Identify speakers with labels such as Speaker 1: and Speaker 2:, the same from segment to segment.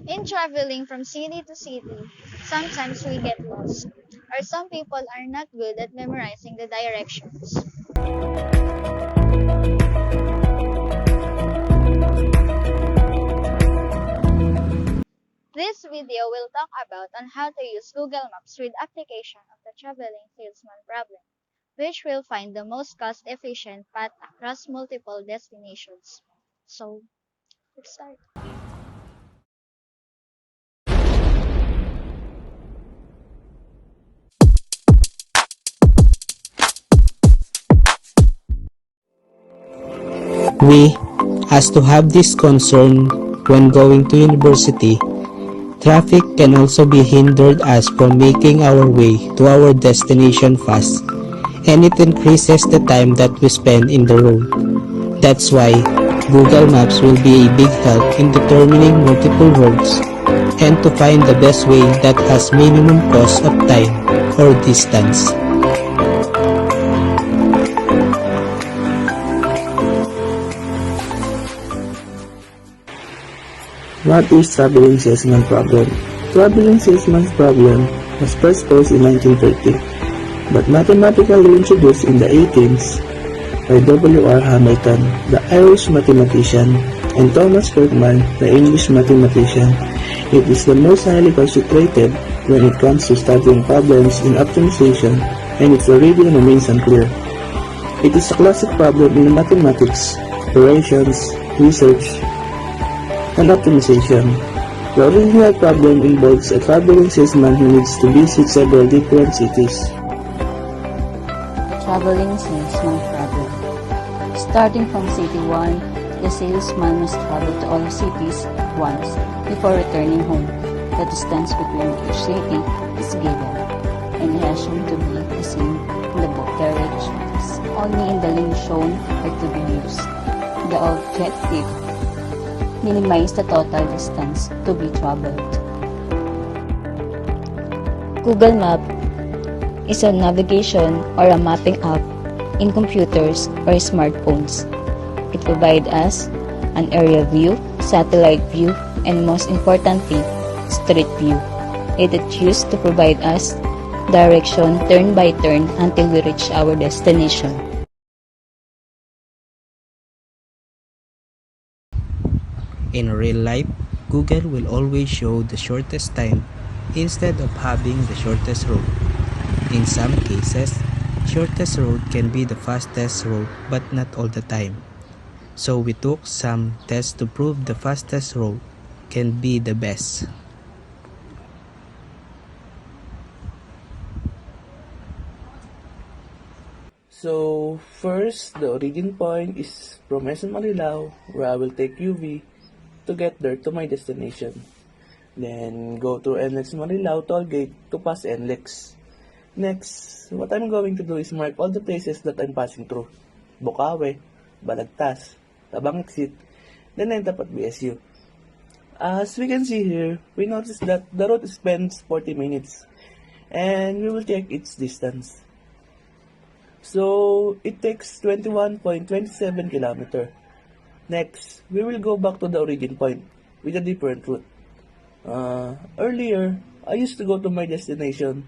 Speaker 1: In traveling from city to city, sometimes we get lost, or some people are not good at memorizing the directions. This video will talk about on how to use Google Maps with application of the traveling salesman problem, which will find the most cost-efficient path across multiple destinations. So, let's start.
Speaker 2: We, as to have this concern when going to university, traffic can also be hindered us from making our way to our destination fast, and it increases the time that we spend in the road. That's why Google Maps will be a big help in determining multiple roads and to find the best way that has minimum cost of time or distance.
Speaker 3: What is traveling salesman problem? Traveling salesman's problem was first posed in 1930, but mathematically introduced in the 18th by W.R. Hamilton, the Irish mathematician, and Thomas Kirkman, the English mathematician. It is the most highly concentrated when it comes to studying problems in optimization, and its origin remains unclear. It is a classic problem in mathematics, operations, research, and optimization. The original problem involves a traveling salesman who needs to visit several different cities.
Speaker 4: The traveling salesman problem. Starting from city 1, the salesman must travel to all cities once before returning home. The distance between each city is given and is assumed to be the same in the book directions. Only in the link shown are to be used. The objective: minimize the total distance to be traveled.
Speaker 5: Google Map is a navigation or a mapping app in computers or smartphones. It provides us an area view, satellite view, and most importantly, street view. It is used to provide us direction turn by turn until we reach our destination.
Speaker 2: In real life, Google will always show the shortest time instead of having the shortest road. In some cases, shortest road can be the fastest road but not all the time. So we took some tests to prove the fastest road can be the best.
Speaker 3: So, first, the origin point is from SM Marilao, where I will take UV to get there to my destination. Then, go to NLEX Marilao toll gate to pass NLEX. Next, what I'm going to do is mark all the places that I'm passing through. Bukawe, Balagtas, Tabang Exit, then end up at BSU. As we can see here, we notice that the route spends 40 minutes, and we will check its distance. So, it takes 21.27 kilometer. Next, we will go back to the origin point with a different route. Earlier, I used to go to my destination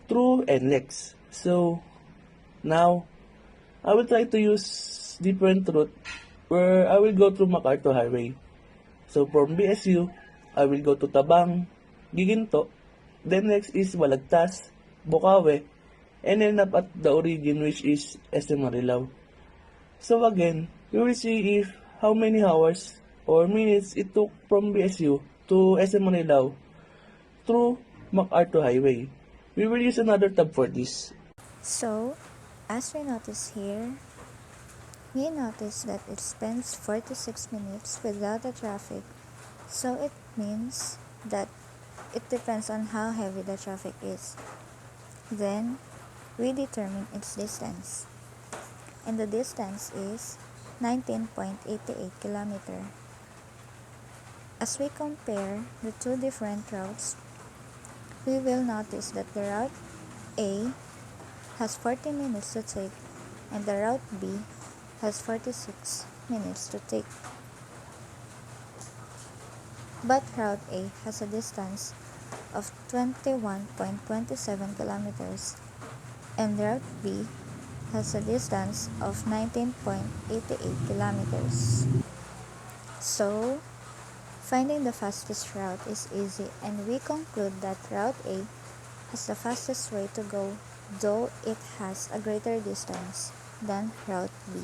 Speaker 3: through NLEX. So, now, I will try to use different route where I will go through MacArthur Highway. So, from BSU, I will go to Tabang, Giginto, then next is Balagtas, Bukawe, and end up at the origin, which is SM Marilao. So again, we will see if how many hours or minutes it took from BSU to SM Marilao through MacArthur Highway. We will use another tab for this.
Speaker 1: So, as we notice here, we notice that it spends 46 minutes without the traffic. So it means that it depends on how heavy the traffic is. Then, we determine its distance. And the distance is 19.88 kilometer. As we compare the two different routes, we will notice that the route A has 40 minutes to take and the route B has 46 minutes to take. but Route A has a distance of 21.27 kilometers and Route B has a distance of 19.88 kilometers. So, finding the fastest route is easy, and we conclude that Route A has the fastest way to go, though it has a greater distance than Route B.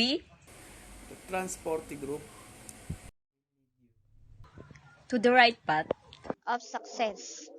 Speaker 4: we
Speaker 6: The Transporty Group
Speaker 4: to the right path
Speaker 1: of success.